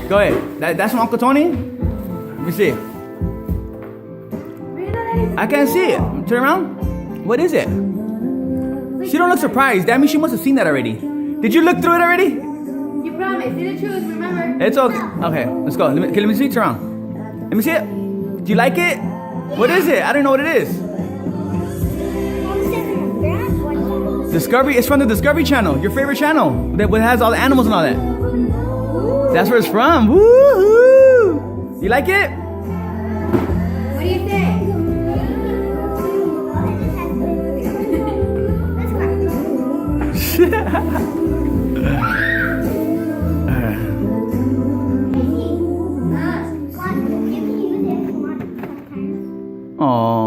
Go ahead. That's from Uncle Tony? Let me see. I can't see it. Turn around. What is it? She don't look surprised. That means she must have seen that already. Did you look through it already? You promised. See the truth, remember? It's okay. Okay, let's go. Let me see. Turn around. Let me see it. Do you like it? What is it? I don't know what it is. Discovery. It's from the Discovery Channel. Your favorite channel. That has all the animals and all that. That's where it's from. Woo-hoo! You like it? What do you think? Aww.